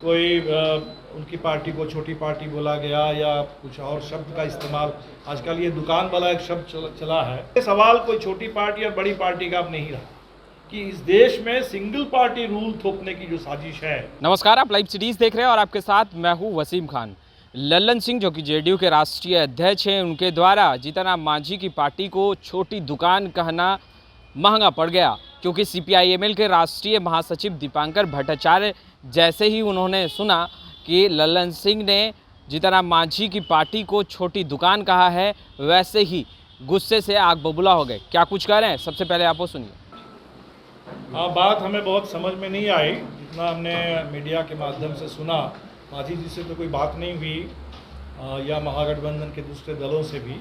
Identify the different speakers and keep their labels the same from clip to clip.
Speaker 1: कोई उनकी पार्टी को छोटी पार्टी बोला गया या कुछ और शब्द का इस्तेमाल, आजकल ये दुकान वाला एक शब्द चला है। ये सवाल कोई छोटी पार्टी और बड़ी पार्टी का अब नहीं रहा कि इस देश में सिंगल पार्टी रूल थोपने की जो साजिश है।
Speaker 2: नमस्कार, आप लाइव सिटीज़ देख रहे हैं और आपके साथ मैं हूं वसीम खान। लल्लन सिंह जो कि जेडीयू के राष्ट्रीय अध्यक्ष हैं, उनके द्वारा जीतन राम मांझी की पार्टी को छोटी दुकान कहना महंगा पड़ गया, क्योंकि सीपीआई-एमएल के राष्ट्रीय महासचिव दीपांकर भट्टाचार्य जैसे ही उन्होंने सुना कि लल्लन सिंह ने जीतन राम मांझी की पार्टी को छोटी दुकान कहा है, वैसे ही गुस्से से आग बबूला हो गए। क्या कुछ कह रहे हैं, सबसे पहले आप वो सुनिए।
Speaker 1: हाँ, बात हमें बहुत समझ में नहीं आई। जितना हमने मीडिया के माध्यम से सुना, मांझी जी से तो कोई बात नहीं हुई या महागठबंधन के दूसरे दलों से भी।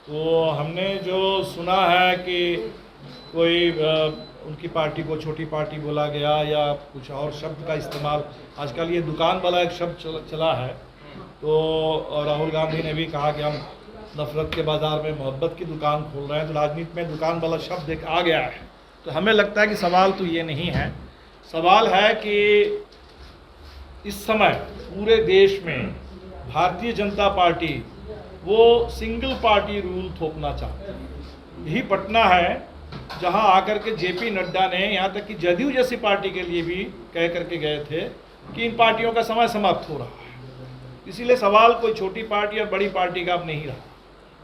Speaker 1: तो हमने जो सुना है कि कोई उनकी पार्टी को छोटी पार्टी बोला गया या कुछ और शब्द का इस्तेमाल, आजकल ये दुकान वाला एक शब्द चला है। तो राहुल गांधी ने भी कहा कि हम नफरत के बाज़ार में मोहब्बत की दुकान खोल रहे हैं। तो राजनीति में दुकान वाला शब्द एक आ गया है। तो हमें लगता है कि सवाल तो ये नहीं है। सवाल है कि इस समय पूरे देश में भारतीय जनता पार्टी वो सिंगल पार्टी रूल थोपना चाहती है। यही पटना है जहां आकर के जेपी नड्डा ने, यहाँ तक कि जदयू जैसी पार्टी के लिए भी कह करके गए थे कि इन पार्टियों का समय समाप्त हो रहा है। इसीलिए सवाल कोई छोटी पार्टी और बड़ी पार्टी का अब नहीं रहा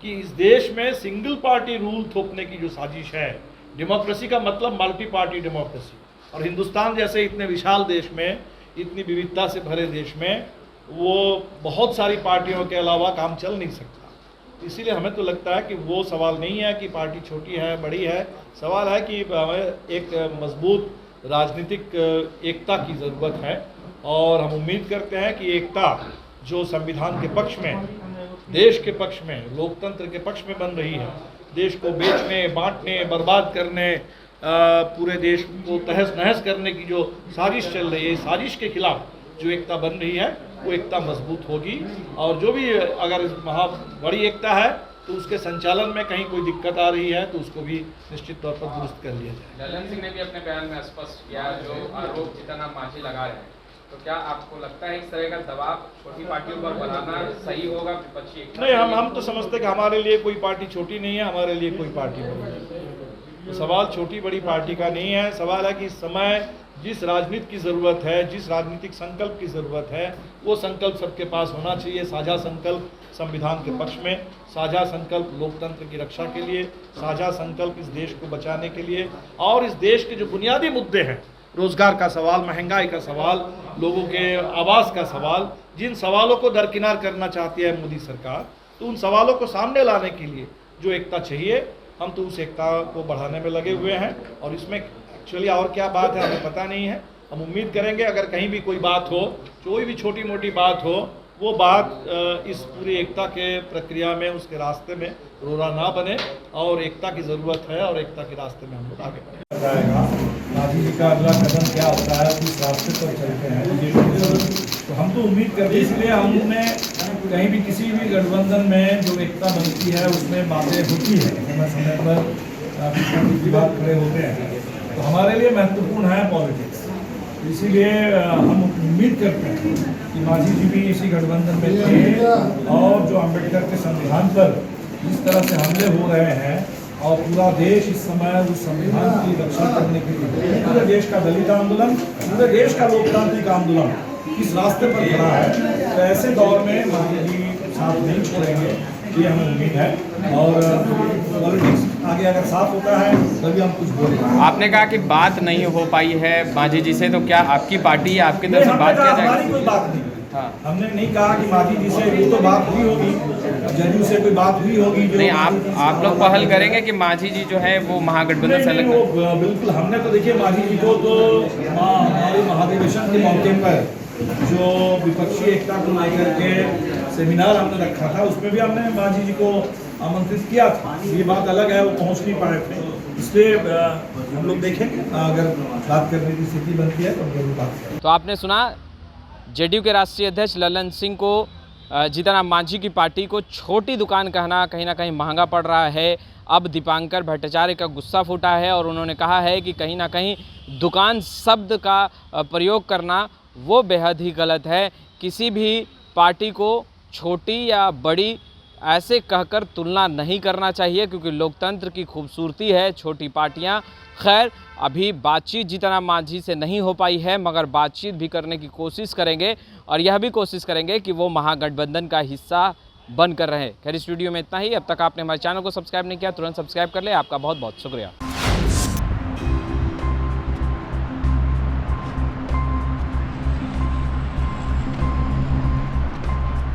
Speaker 1: कि इस देश में सिंगल पार्टी रूल थोपने की जो साजिश है। डेमोक्रेसी का मतलब मल्टी पार्टी डेमोक्रेसी, और हिंदुस्तान जैसे इतने विशाल देश में, इतनी विविधता से भरे देश में वो बहुत सारी पार्टियों के अलावा काम चल नहीं सकता। इसीलिए हमें तो लगता है कि वो सवाल नहीं है कि पार्टी छोटी है बड़ी है। सवाल है कि हमें एक मजबूत राजनीतिक एकता की ज़रूरत है, और हम उम्मीद करते हैं कि एकता जो संविधान के पक्ष में, देश के पक्ष में, लोकतंत्र के पक्ष में बन रही है, देश को बेचने, बांटने, बर्बाद करने, पूरे देश को तहस नहस करने की जो साजिश चल रही है, इस साजिश के खिलाफ जो एकता बन रही है वो एकता मजबूत होगी। और जो भी अगर बड़ी एकता है तो उसके संचालन में कहीं कोई दिक्कत आ रही है तो उसको भी निश्चित तौर पर दुरुस्त कर लिया जाए।
Speaker 3: लल्लन सिंह ने भी अपने बयान में स्पष्ट किया जो आरोप जीतन राम मांझी लगा रहे हैं, तो क्या आपको लगता है इस तरह का दबाव छोटी पार्टियों पर बनाना सही होगा विपक्षी?
Speaker 1: नहीं, हम तो समझते कि हमारे लिए कोई पार्टी छोटी नहीं है, हमारे लिए कोई पार्टी बड़ी है। तो सवाल छोटी बड़ी पार्टी का नहीं है। सवाल है कि इस समय जिस राजनीति की ज़रूरत है, जिस राजनीतिक संकल्प की ज़रूरत है, वो संकल्प सबके पास होना चाहिए। साझा संकल्प संविधान के पक्ष में, साझा संकल्प लोकतंत्र की रक्षा के लिए, साझा संकल्प इस देश को बचाने के लिए, और इस देश के जो बुनियादी मुद्दे हैं, रोजगार का सवाल, महंगाई का सवाल, लोगों के आवास का सवाल, जिन सवालों को दरकिनार करना चाहती है मोदी सरकार, तो उन सवालों को सामने लाने के लिए जो एकता चाहिए, हम तो उस एकता को बढ़ाने में लगे हुए हैं। और इसमें एक्चुअली और क्या बात है हमें पता नहीं है। हम उम्मीद करेंगे अगर कहीं भी कोई बात हो, कोई भी छोटी मोटी बात हो, वो बात इस पूरी एकता के प्रक्रिया में, उसके रास्ते में रोड़ा ना बने, और एकता की ज़रूरत है और एकता के रास्ते में हम लोग आगे बढ़ें। मांझी जी का अगला कदम क्या होता है, किस रास्ते पर चलते हैं, तो हम तो उम्मीद करते हैं। इसलिए हमने कहीं भी किसी भी गठबंधन में जो एकता बनती है उसमें बातें होती है, समय पर कुछ विवाद खड़े होते हैं, तो हमारे लिए महत्वपूर्ण है पॉलिटिक्स। इसीलिए हम उम्मीद करते हैं कि मांझी जी भी इसी गठबंधन में थे, और जो अम्बेडकर के संविधान पर जिस तरह से हमले हो रहे हैं, और पूरा देश इस समय उस संविधान की रक्षा करने के लिए, पूरे देश का दलित आंदोलन, पूरे देश का लोकतांत्रिक आंदोलन इस रास्ते पर खड़ा है, तो ऐसे दौर में मांझी जी साथ नहीं छोड़ेंगे, ये हमें उम्मीद है। और पॉलिटिक्स आगे अगर साफ होता है तभी हम कुछ बोल रहे हैं।
Speaker 2: आपने कहा कि बात नहीं हो पाई है मांझी जी से, तो क्या आपकी पार्टी या आपके तरफ से बात किया जाएगा?
Speaker 1: हमारी कोई बात नहीं।
Speaker 2: हाँ,
Speaker 1: हमने नहीं कहा कि मांझी जी से वो तो बात हुई होगी, जदयू से कोई बात हुई होगी। जो
Speaker 2: नहीं, आप लोग पहल करेंगे कि मांझी जी जो है वो महागठबंधन से अलग?
Speaker 1: बिल्कुल, हमने तो देखिए मांझी जी को तो हमारे महाधिवेशन के मौके पर जो विपक्षी एकता को लेकर के सेमिनार हमने रखा था, उसमें भी हमने मांझी जी को आमंत्रित किया था। ये बात अलग है, वो पहुंच नहीं पाए थे, इसलिए हम लोग देखेंगे अगर बात करने की स्थिति बनती है तो हम जरूर बात करेंगे।
Speaker 2: तो आपने सुना जेडीयू के राष्ट्रीय अध्यक्ष लल्लन सिंह को जीतन राम मांझी की पार्टी को छोटी दुकान कहना कहीं ना कहीं महंगा पड़ रहा है। अब दीपांकर भट्टाचार्य का गुस्सा फूटा है और उन्होंने कहा है कि कहीं ना कहीं दुकान शब्द का प्रयोग करना वो बेहद ही गलत है। किसी भी पार्टी को छोटी या बड़ी ऐसे कहकर तुलना नहीं करना चाहिए, क्योंकि लोकतंत्र की खूबसूरती है छोटी पार्टियां। खैर, अभी बातचीत जीतन मांझी से नहीं हो पाई है, मगर बातचीत भी करने की कोशिश करेंगे और यह भी कोशिश करेंगे कि वो महागठबंधन का हिस्सा बनकर रहे। खैर, इस वीडियो में इतना ही। अब तक आपने हमारे चैनल को सब्सक्राइब नहीं किया, तुरंत सब्सक्राइब कर ले। आपका बहुत बहुत शुक्रिया।